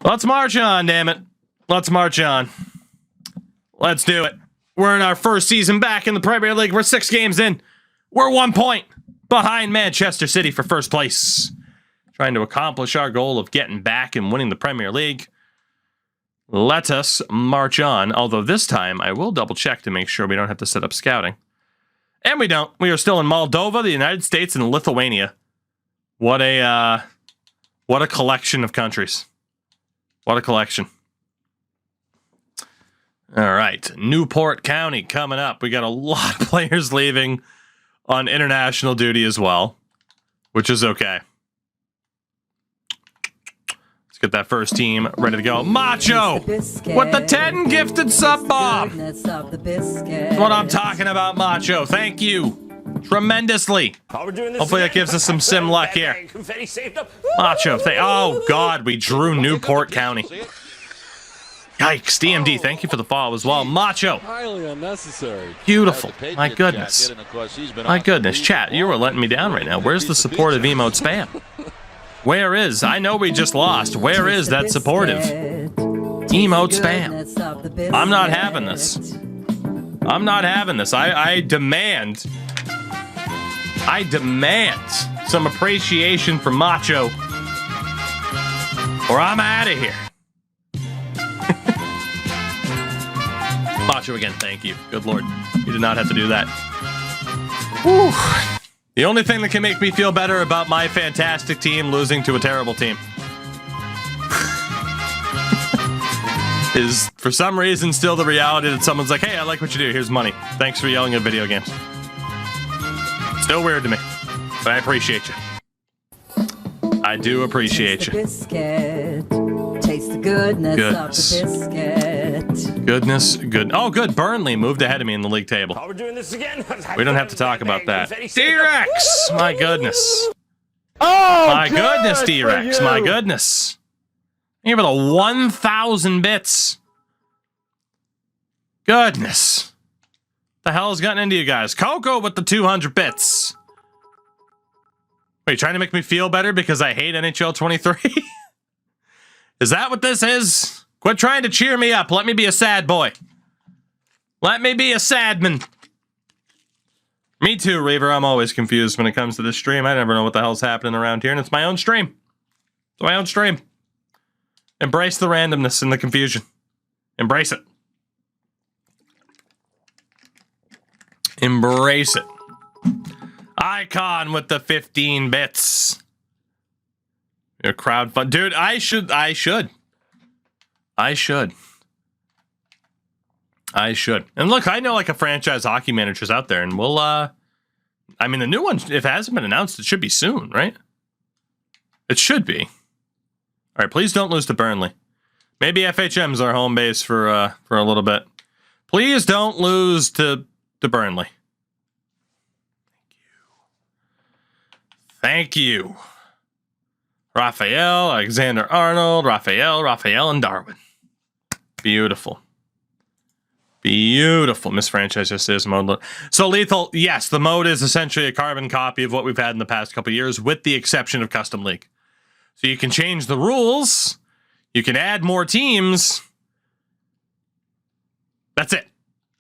Let's march on, damn it. Let's march on. Let's do it. We're in our first season back in the Premier League. We're 6 games in. We're 1 point behind Manchester City for first place. Trying to accomplish our goal of getting back and winning the Premier League. Let us march on. Although this time, I will double check to make sure we don't have to set up scouting. And we don't. We are still in Moldova, the United States, and Lithuania. What a collection of countries. What a collection. All right. Newport County coming up. We got a lot of players leaving on international duty as well, which is okay. Let's get that first team ready to go. Macho with the 10 gifted sub bomb. That's what I'm talking about, Macho. Thank you. Tremendously. Hopefully that gives us some sim luck here. Macho, oh God, we drew Newport County. Yikes, DMD, thank you for the follow as well. Macho. Highly unnecessary. Beautiful. My goodness. My goodness. Chat, you are letting me down right now. Where's the supportive emote spam? Where is? I know we just lost. Where is that supportive emote spam? I'm not having this. I'm not having this. I demand some appreciation from Macho, or I'm out of here. Macho again, thank you. Good Lord. You did not have to do that. Whew. The only thing that can make me feel better about my fantastic team losing to a terrible team is, for some reason, still the reality that someone's like, hey, I like what you do. Here's money. Thanks for yelling at video games. Still weird to me, but I appreciate you. I do appreciate you. Taste the goodness of the biscuit. Goodness, good. Oh, good. Burnley moved ahead of me in the league table. Oh, we're doing this again? We don't have to talk about that. D-Rex! My goodness. Oh, my goodness, D-Rex. My goodness. Give it a 1,000 bits. Goodness. The hell has gotten into you guys? Coco with the 200 bits. Wait, trying to make me feel better because I hate NHL 23? Is that what this is? Quit trying to cheer me up. Let me be a sad boy. Let me be a sad man. Me too, Reaver. I'm always confused when it comes to this stream. I never know what the hell's happening around here, and it's my own stream. It's my own stream. Embrace the randomness and the confusion. Embrace it. Embrace it. Icon with the 15 bits. Your crowdfund. Dude, I should. And look, I know like a franchise hockey manager's out there, and we'll, I mean, the new one, if it hasn't been announced, it should be soon, right? It should be. All right, please don't lose to Burnley. Maybe FHM's our home base for a little bit. Please don't lose to Burnley. Thank you. Raphael, Alexander-Arnold, Raphael, and Darwin. Beautiful. Beautiful. Misfranchise just is mode. So Lethal, yes, the mode is essentially a carbon copy of what we've had in the past couple of years, with the exception of Custom League. So you can change the rules. You can add more teams. That's it.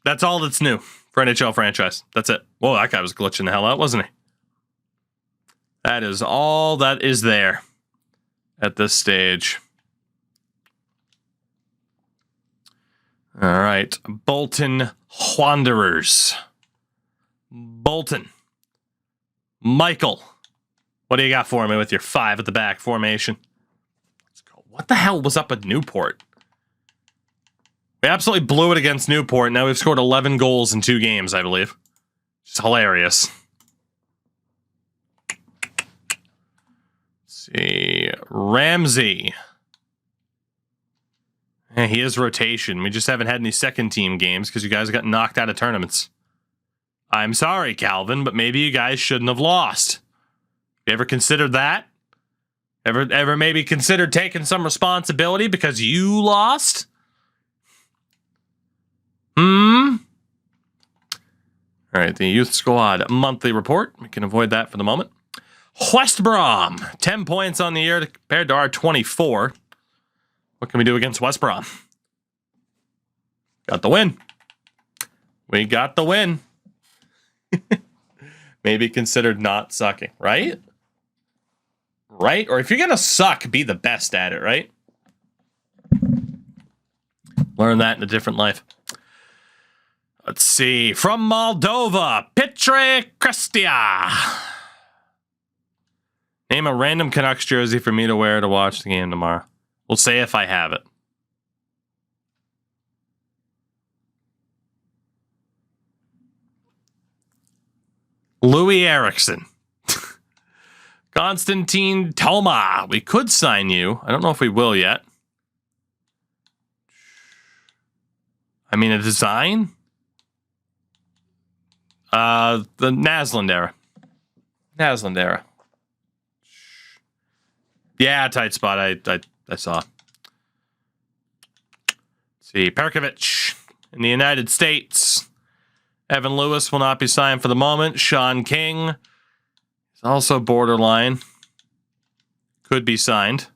That's all that's new for NHL franchise. That's it. Whoa, that guy was glitching the hell out, wasn't he? That is all that is there at this stage. All right. Bolton Wanderers. Bolton. Michael. What do you got for me with your 5 at the back formation? Let's go. What the hell was up with Newport? We absolutely blew it against Newport. Now we've scored 11 goals in 2 games, I believe. It's hilarious. See, Ramsey. Yeah, he is rotation. We just haven't had any second team games because you guys got knocked out of tournaments. I'm sorry, Calvin, but maybe you guys shouldn't have lost. You ever considered that? Ever maybe considered taking some responsibility because you lost? All right, the youth squad monthly report. We can avoid that for the moment. West Brom, 10 points on the year compared to our 24. What can we do against West Brom? Got the win. We got the win. Maybe considered not sucking, right? Right? Or if you're going to suck, be the best at it, right? Learn that in a different life. Let's see. From Moldova, Petre Crestia. Name a random Canucks jersey for me to wear to watch the game tomorrow. We'll say if I have it. Louis Eriksson. Konstantin Toma. We could sign you. I don't know if we will yet. I mean, a design? The Naslund era. Naslund era. Yeah, tight spot. I saw. Let's see. Perkovic in the United States. Evan Lewis will not be signed for the moment. Sean King is also borderline. Could be signed.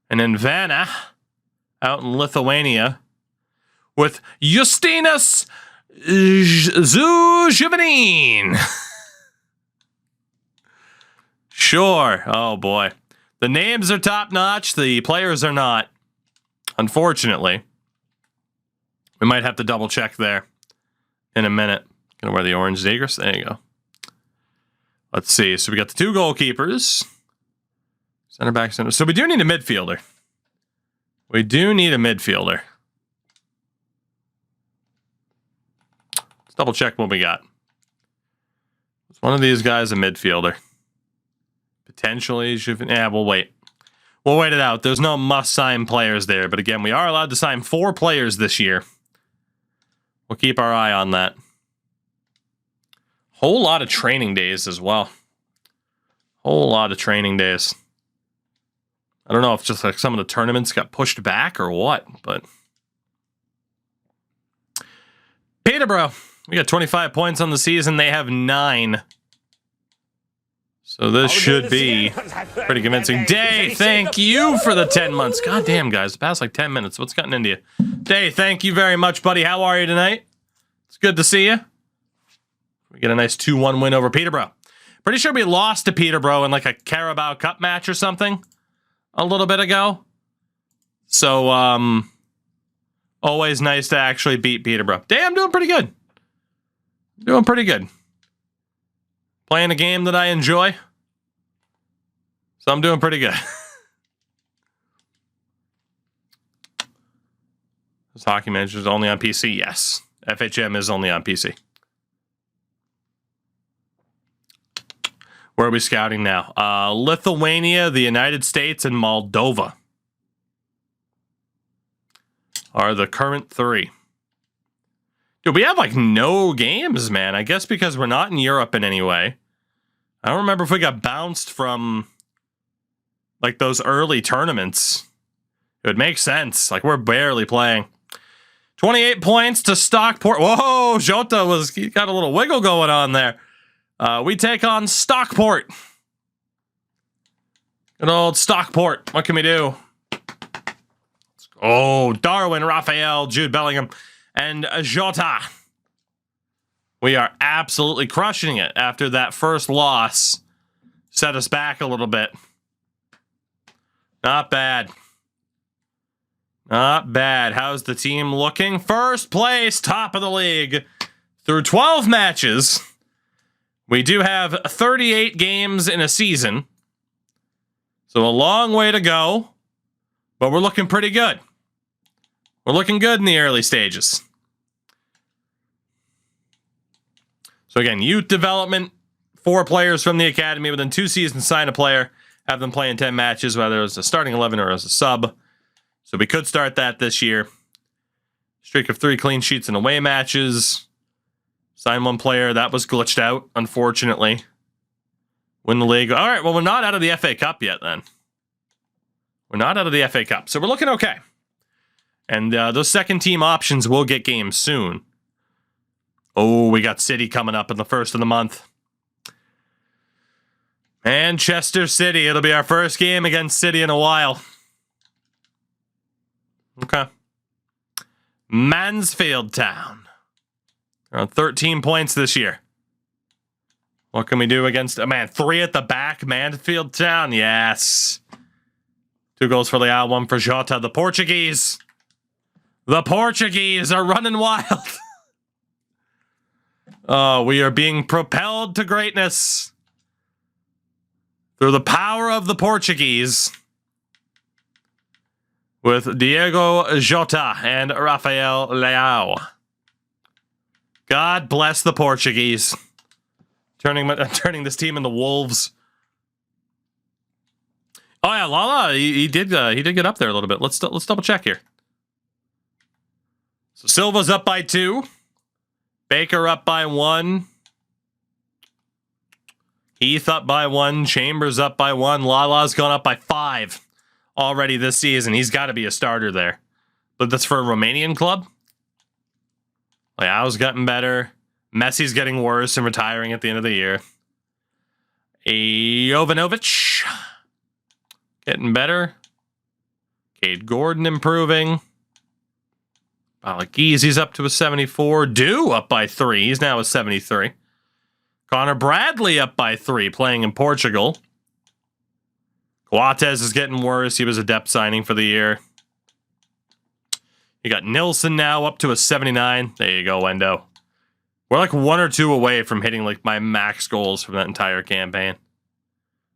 And then Vanna out in Lithuania with Justinas Zujuvanin. Sure. Oh, boy. The names are top-notch. The players are not. Unfortunately. We might have to double-check there in a minute. Gonna wear the orange Zagres. There you go. Let's see. So we got the two goalkeepers. Center back, center. So we do need a midfielder. We do need a midfielder. Let's double check what we got. Is one of these guys a midfielder? Potentially. Yeah, we'll wait. We'll wait it out. There's no must-sign players there. But again, we are allowed to sign 4 players this year. We'll keep our eye on that. Whole lot of training days as well. Whole lot of training days. I don't know if just like some of the tournaments got pushed back or what, but Peterborough, we got 25 points on the season. They have 9. So this should be pretty convincing. Day, thank you for the 10 months. God damn, guys, the past like 10 minutes. What's gotten into you? Day, thank you very much, buddy. How are you tonight? It's good to see you. We get a nice 2-1 win over Peterborough. Pretty sure we lost to Peterborough in like a Carabao Cup match or something a little bit ago. So, always nice to actually beat Peterborough. Day, I'm doing pretty good. Doing pretty good. Playing a game that I enjoy. So I'm doing pretty good. This Hockey Manager is only on PC? Yes. FHM is only on PC. Where are we scouting now? Lithuania, the United States, and Moldova are the current 3. Dude, we have like no games, man. I guess because we're not in Europe in any way. I don't remember if we got bounced from like those early tournaments. It would make sense. Like we're barely playing. 28 points to Stockport. Whoa, Jota he got a little wiggle going on there. We take on Stockport. Good old Stockport. What can we do? Oh, Darwin, Raphael, Jude Bellingham, and Jota. We are absolutely crushing it after that first loss. Set us back a little bit. Not bad. Not bad. How's the team looking? First place, top of the league. Through 12 matches. We do have 38 games in a season. So a long way to go. But we're looking pretty good. We're looking good in the early stages. So again, youth development, 4 players from the academy within 2 seasons sign a player, have them play in 10 matches, whether it's a starting 11 or as a sub. So we could start that this year. Streak of 3 clean sheets in away matches. Sign 1 player. That was glitched out, unfortunately. Win the league. All right, well, we're not out of the FA Cup yet, then. We're not out of the FA Cup, so we're looking okay. And those second team options will get games soon. Oh, we got City coming up in the first of the month. Manchester City. It'll be our first game against City in a while. Okay. Mansfield Town. They're on 13 points this year. What can we do against... Oh, man, 3 at the back. Mansfield Town. Yes. 2 goals for Leal, 1 for Jota. The Portuguese. The Portuguese are running wild. Oh, we are being propelled to greatness through the power of the Portuguese with Diego Jota and Rafael Leao. God bless the Portuguese. Turning this team into wolves. Oh yeah, Lala, he did get up there a little bit. Let's double check here. So Silva's up by 2. Baker up by 1. Heath up by 1. Chambers up by 1. Lala's gone up by 5 already this season. He's got to be a starter there. But that's for a Romanian club. Leao's gotten better. Messi's getting worse and retiring at the end of the year. Jovanovic getting better. Cade Gordon improving. Balagizi's up to a 74. Dew up by 3. He's now a 73. Connor Bradley up by 3, playing in Portugal. Coates is getting worse. He was a depth signing for the year. You got Nilsson now up to a 79. There you go, Wendo. We're like 1 or 2 away from hitting like my max goals from that entire campaign.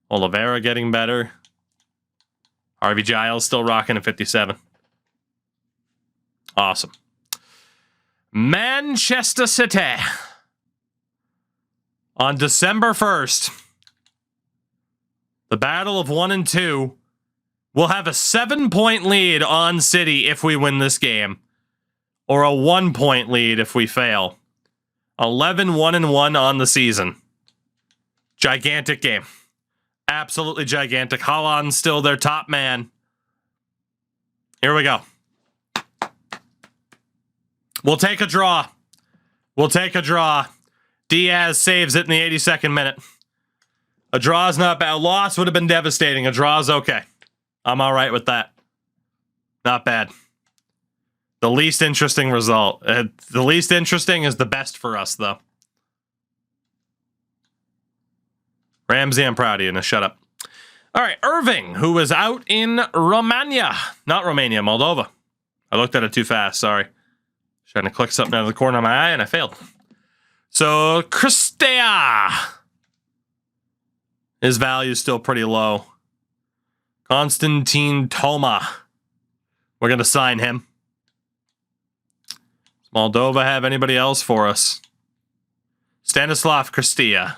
Oliveira getting better. Harvey Giles still rocking a 57. Awesome. Manchester City. On December 1st, the battle of 1 and 2 will have a 7-point lead on City if we win this game, or a 1-point lead if we fail. 11-1-1 on the season. Gigantic game. Absolutely gigantic. Haaland's still their top man. Here we go. We'll take a draw. We'll take a draw. Diaz saves it in the 82nd minute. A draw's not bad. A loss would have been devastating. A draw's okay. I'm all right with that. Not bad. The least interesting result. The least interesting is the best for us, though. Ramsey, I'm proud of you. Now shut up. All right, Irving, who was out in Romania. Not Romania, Moldova. I looked at it too fast, sorry. Trying to click something out of the corner of my eye, and I failed. So, Christea. His value is still pretty low. Konstantin Toma. We're going to sign him. Does Moldova have anybody else for us? Stanislav Christea.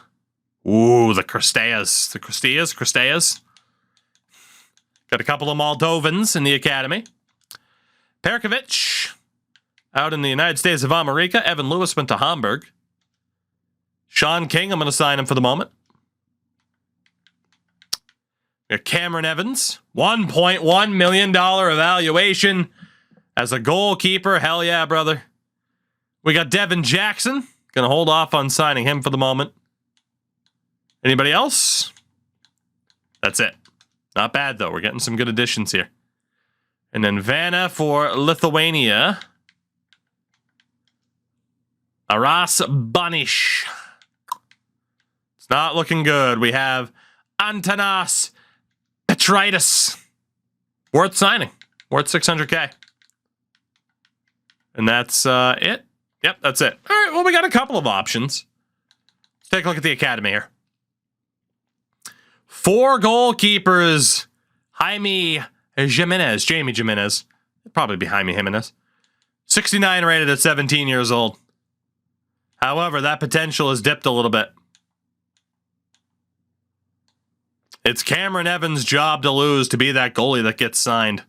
Ooh, the Christeas. The Christeas. Got a couple of Moldovans in the academy. Perkovic. Out in the United States of America. Evan Lewis went to Hamburg. Sean King, I'm going to sign him for the moment. We got Cameron Evans. $1.1 million evaluation as a goalkeeper. Hell yeah, brother. We got Devin Jackson. Going to hold off on signing him for the moment. Anybody else? That's it. Not bad, though. We're getting some good additions here. And then Vanna for Lithuania. Aras Banish. It's not looking good. We have Antanas Petritis. Worth signing. Worth 600K. And that's it. Yep, that's it. All right, well, we got a couple of options. Let's take a look at the academy here. 4 goalkeepers. Jamie Jimenez. It'd probably be Jaime Jimenez. 69 rated at 17 years old. However, that potential has dipped a little bit. It's Cameron Evans' job to lose to be that goalie that gets signed.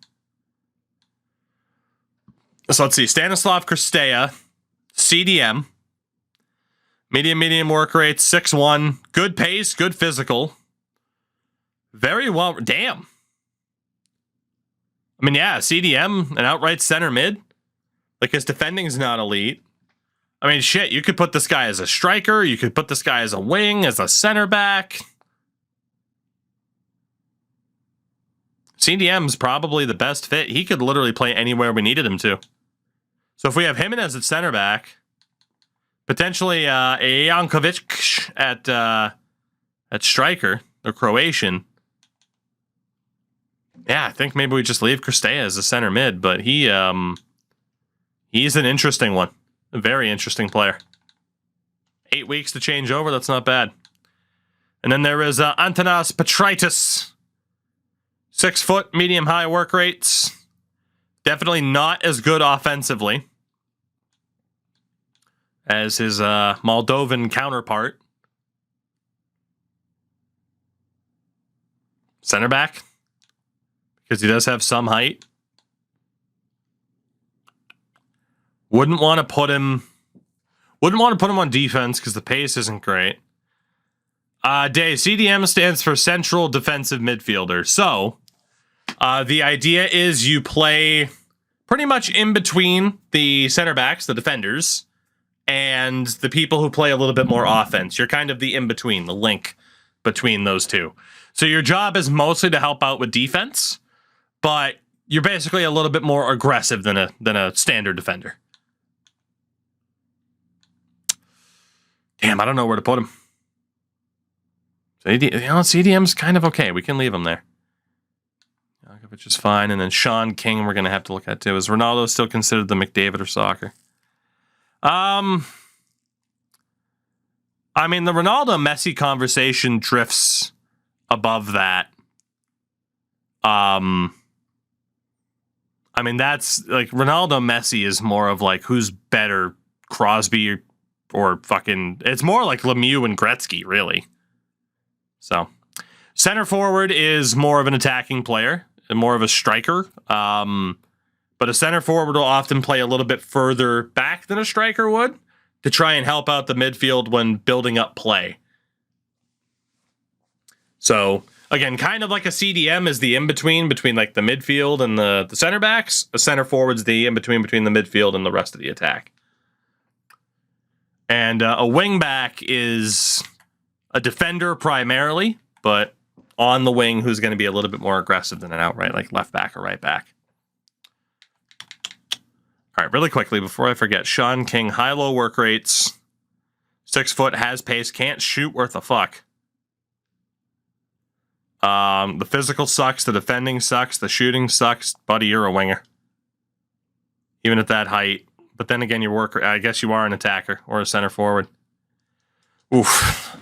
So let's see. Stanislav Christea, CDM. Medium work rate, 6'1". Good pace, good physical. Very well. Damn. I mean, yeah, CDM, an outright center mid. Like, his defending's not elite. I mean, shit, you could put this guy as a striker. You could put this guy as a wing, as a center back. CDM's probably the best fit. He could literally play anywhere we needed him to. So if we have Jimenez at center back, potentially Jankovic at striker, the Croatian. Yeah, I think maybe we just leave Cristea as a center mid, but he's an interesting one. A very interesting player. 8 weeks to change over, that's not bad. And then there is Antanas Petraitis. 6 foot, medium high work rates. Definitely not as good offensively as his Moldovan counterpart. Center back, because he does have some height. Wouldn't want to put him on defense because the pace isn't great. CDM stands for Central Defensive Midfielder. So, the idea is you play pretty much in between the center backs, the defenders, and the people who play a little bit more offense. You're kind of the in-between, the link between those two. So your job is mostly to help out with defense, but you're basically a little bit more aggressive than a standard defender. Damn, I don't know where to put him. CDM's kind of okay. We can leave him there. Which is fine. And then Sean King, we're going to have to look at too. Is Ronaldo still considered the McDavid or soccer? I mean, the Ronaldo-Messi conversation drifts above that. I mean, that's like Ronaldo-Messi is more of like who's better, Crosby or fucking... It's more like Lemieux and Gretzky, really. So, center forward is more of an attacking player. More of a striker, but a center forward will often play a little bit further back than a striker would to try and help out the midfield when building up play. So, again, kind of like a CDM is the in-between between like the midfield and the center backs. A center forward's the in-between between the midfield and the rest of the attack. And a wing back is a defender primarily, but on the wing who's going to be a little bit more aggressive than an outright, like left back or right back. All right, really quickly, before I forget, Sean King, high-low work rates, 6 foot, has pace, can't shoot worth a fuck. The physical sucks, the defending sucks, the shooting sucks. Buddy, you're a winger. Even at that height. But then again, I guess you are an attacker or a center forward. Oof.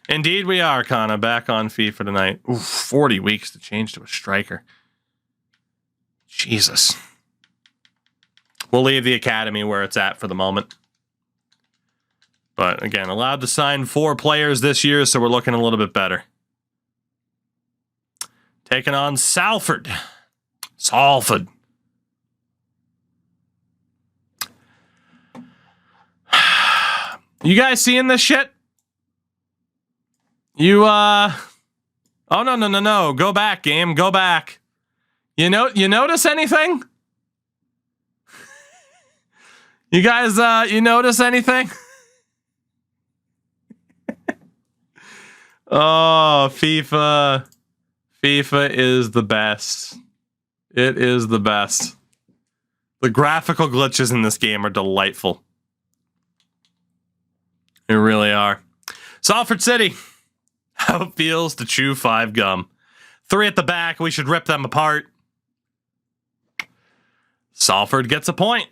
Indeed we are, Kana. Back on FIFA tonight. Ooh, 40 weeks to change to a striker. Jesus. We'll leave the academy where it's at for the moment. But again, allowed to sign 4 players this year, so we're looking a little bit better. Taking on Salford. You guys seeing this shit? Oh, no. Go back, game. Go back. You notice anything? You guys, you notice anything? Oh, FIFA. FIFA is the best. It is the best. The graphical glitches in this game are delightful. They really are. Salford City. How it feels to chew 5 gum. 3 at the back. We should rip them apart. Salford gets a point.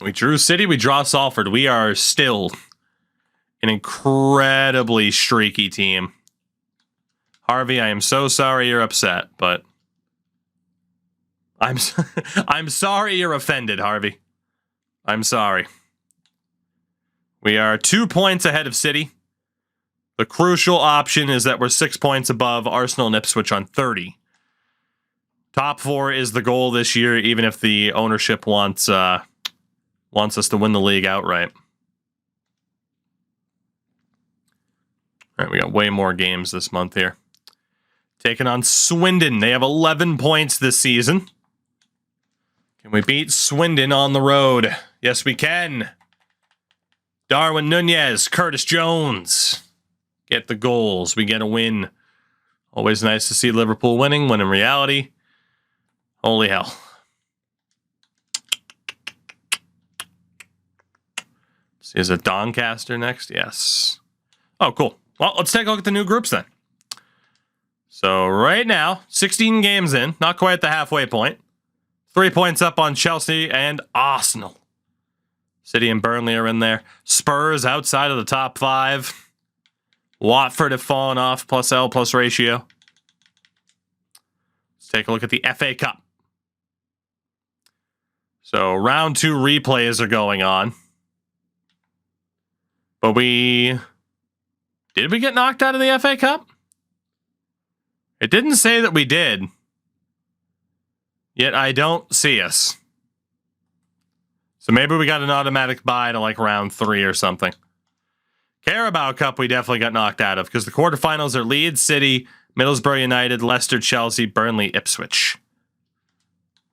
We drew City. We draw Salford. We are still an incredibly streaky team. Harvey, I am so sorry you're upset, but I'm sorry you're offended, Harvey. I'm sorry. We are 2 points ahead of City. The crucial option is that we're 6 points above Arsenal and Ipswich on 30. Top 4 is the goal this year, even if the ownership wants us to win the league outright. All right, we got way more games this month here. Taking on Swindon. They have 11 points this season. Can we beat Swindon on the road? Yes, we can. Darwin Nunez, Curtis Jones. Get the goals. We get a win. Always nice to see Liverpool winning, when in reality, holy hell. See, is it Doncaster next? Yes. Oh, cool. Well, let's take a look at the new groups then. So right now, 16 games in, not quite at the halfway point. 3 points up on Chelsea and Arsenal. City and Burnley are in there. Spurs outside of the top 5. Watford have fallen off, +L plus ratio. Let's take a look at the FA Cup. So round 2 replays are going on. But did we get knocked out of the FA Cup? It didn't say that we did. Yet I don't see us. So maybe we got an automatic bye to like round 3 or something. Carabao Cup we definitely got knocked out of because the quarterfinals are Leeds City, Middlesbrough United, Leicester, Chelsea, Burnley, Ipswich.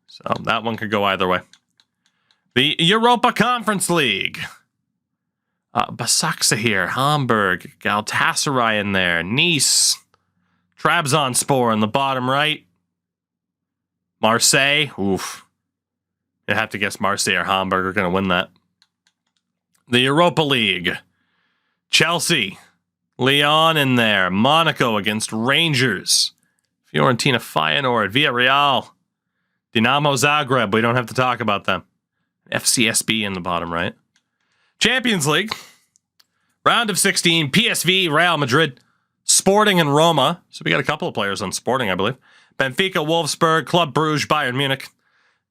So that one could go either way. The Europa Conference League. Başakşehir, Hamburg, Galatasaray in there, Nice, Trabzonspor in the bottom right. Marseille, oof. You have to guess Marseille or Hamburg are going to win that. The Europa League. Chelsea, Lyon in there, Monaco against Rangers, Fiorentina, Feyenoord, Villarreal, Dinamo Zagreb, we don't have to talk about them. FCSB in the bottom right. Champions League, round of 16, PSV, Real Madrid, Sporting and Roma, so we got a couple of players on Sporting, I believe. Benfica, Wolfsburg, Club Brugge, Bayern Munich,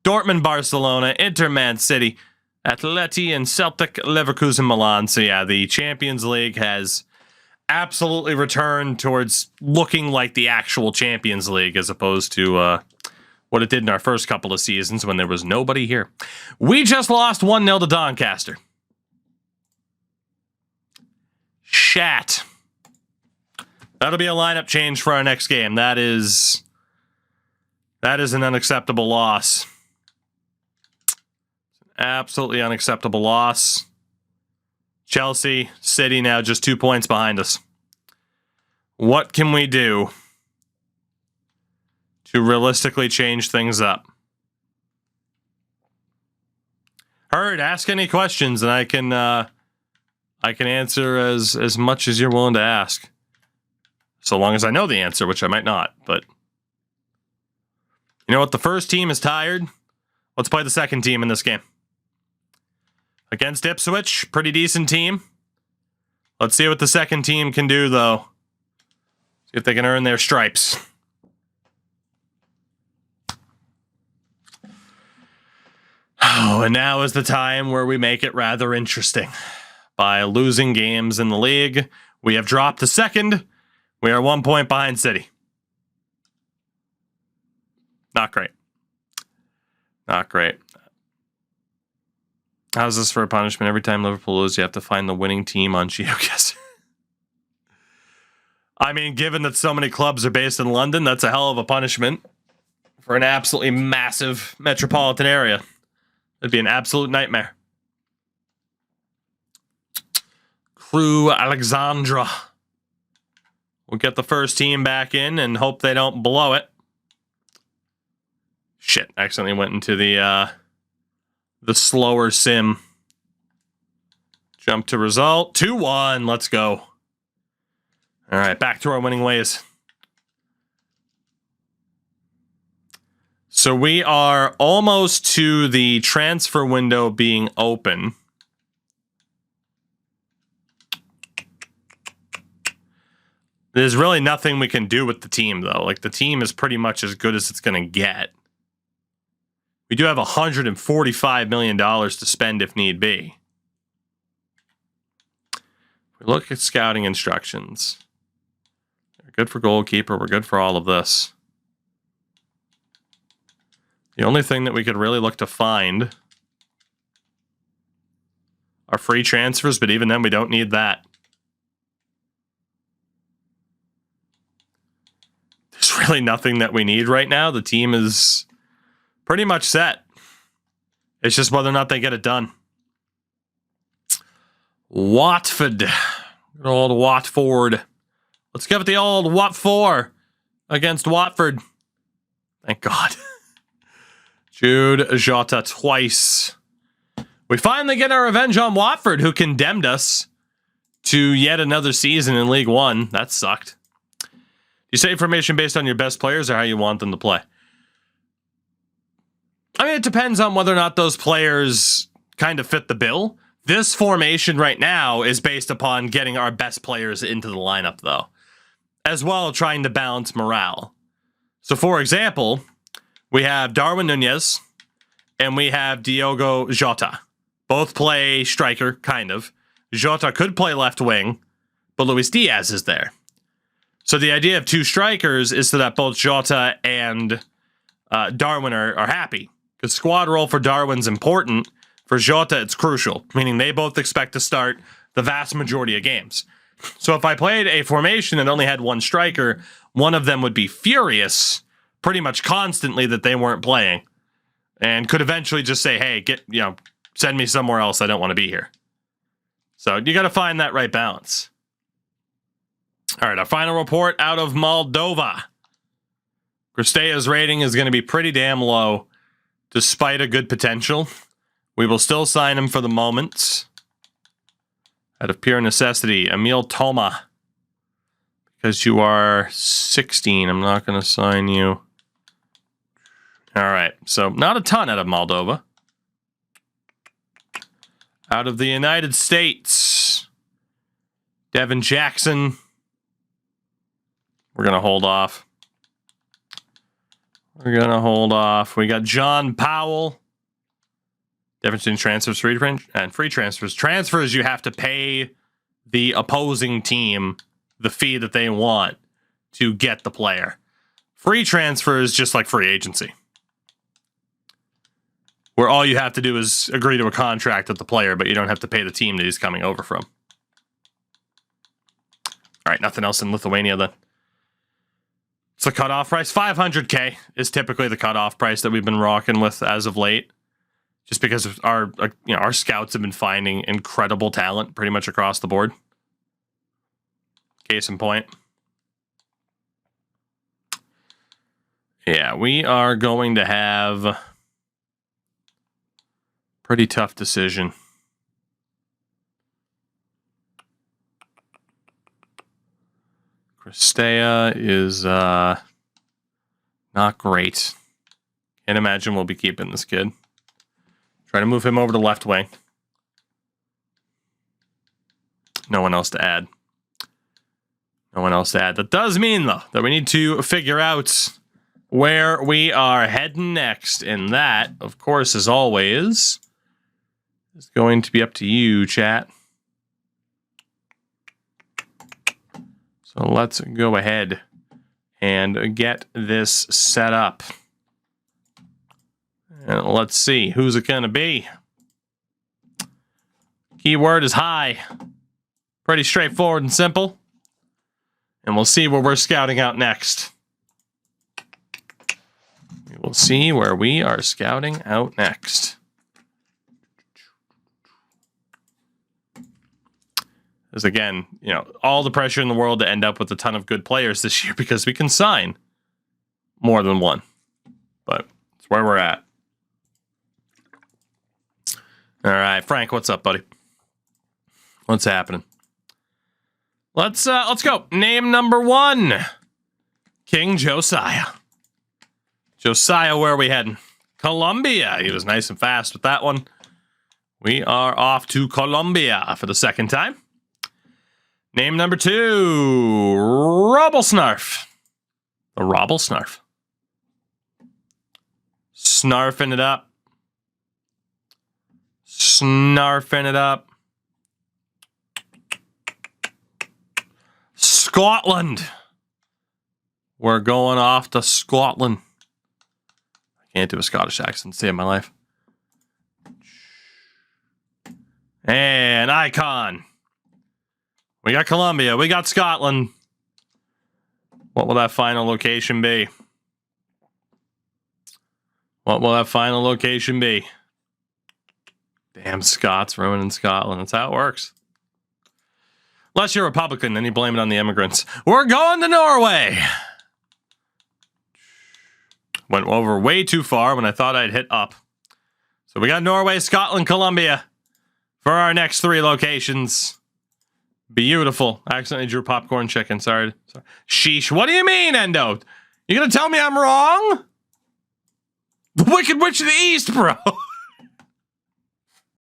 Dortmund, Barcelona, Inter, Man City, Atleti and Celtic, Leverkusen, Milan. So yeah, the Champions League has absolutely returned towards looking like the actual Champions League as opposed to what it did in our first couple of seasons when there was nobody here. We just lost 1-0 to Doncaster. Shat. That'll be a lineup change for our next game. That is an unacceptable loss. Absolutely unacceptable loss. Chelsea, City now just 2 points behind us. What can we do to realistically change things up? Heard, ask any questions and I can answer as much as you're willing to ask. So long as I know the answer, which I might not, but you know what? The first team is tired. Let's play the second team in this game. Against Ipswich, pretty decent team. Let's see what the second team can do, though. See if they can earn their stripes. Oh, and now is the time where we make it rather interesting. By losing games in the league, we have dropped to second. We are 1 point behind City. Not great. Not great. How's this for a punishment? Every time Liverpool loses, you have to find the winning team on GeoGuessr. I mean, given that so many clubs are based in London, that's a hell of a punishment for an absolutely massive metropolitan area. It'd be an absolute nightmare. Crew Alexandra. We'll get the first team back in and hope they don't blow it. Shit, accidentally went into the slower sim. Jump to result. 2-1. Let's go. All right, back to our winning ways. So we are almost to the transfer window being open. There's really nothing we can do with the team, though. Like, the team is pretty much as good as it's going to get. We do have $145 million to spend if need be. We look at scouting instructions. We're good for goalkeeper. We're good for all of this. The only thing that we could really look to find are free transfers, but even then we don't need that. There's really nothing that we need right now. The team is pretty much set. It's just whether or not they get it done. Watford. Good old Watford. Let's give it the old Wat 4. against Watford. Thank God. Jude Jota twice. We finally get our revenge on Watford, who condemned us to yet another season in League One. That sucked. You say formation based on your best players or how you want them to play? I mean, it depends on whether or not those players kind of fit the bill. This formation right now is based upon getting our best players into the lineup, though, as well trying to balance morale. So, for example, we have Darwin Nunez and we have Diogo Jota. Both play striker, kind of. Jota could play left wing, but Luis Diaz is there. So the idea of two strikers is so that both Jota and Darwin are happy. Because squad role for Darwin's important. For Jota, it's crucial, meaning they both expect to start the vast majority of games. So if I played a formation that only had one striker, one of them would be furious pretty much constantly that they weren't playing, and could eventually just say, hey, send me somewhere else. I don't want to be here. So you got to find that right balance. All right, our final report out of Moldova. Cristea's rating is going to be pretty damn low, despite a good potential. We will still sign him for the moment. Out of pure necessity, Emil Toma. Because you are 16, I'm not going to sign you. All right, so not a ton out of Moldova. Out of the United States, Devin Jackson. We're going to hold off. We got John Powell. Difference between transfers, free transfers. Transfers, you have to pay the opposing team the fee that they want to get the player. Free transfers, just like free agency, where all you have to do is agree to a contract with the player, but you don't have to pay the team that he's coming over from. All right, nothing else in Lithuania then. It's the cutoff price. 500K is typically the cutoff price that we've been rocking with as of late. Just because of our scouts have been finding incredible talent pretty much across the board. Case in point. Yeah, we are going to have pretty tough decision. Cristea is not great. Can't imagine we'll be keeping this kid. Try to move him over to left wing. No one else to add. That does mean, though, that we need to figure out where we are heading next. And that, of course, as always, is going to be up to you, chat. So let's go ahead and get this set up. And let's see, who's it going to be? Keyword is high. Pretty straightforward and simple. And we'll see where we're scouting out next. We will see where we are scouting out next. As again, all the pressure in the world to end up with a ton of good players this year because we can sign more than one. But it's where we're at. All right, Frank, what's up, buddy? What's happening? Let's go. Name number 1. King Josiah. Josiah, where are we heading? Colombia. He was nice and fast with that one. We are off to Colombia for the second time. Name number 2. Robblesnarf. The Robblesnarf. Snarfing it up. Scotland. We're going off to Scotland. I can't do a Scottish accent to save my life. And icon. We got Colombia. We got Scotland. What will that final location be? Damn Scots ruining Scotland. That's how it works. Unless you're Republican, then you blame it on the immigrants. We're going to Norway. Went over way too far when I thought I'd hit up. So we got Norway, Scotland, Colombia for our next 3 locations. Beautiful. I accidentally drew popcorn chicken. Sorry. Sheesh. What do you mean, Endo? You gonna tell me I'm wrong? The Wicked Witch of the East, bro.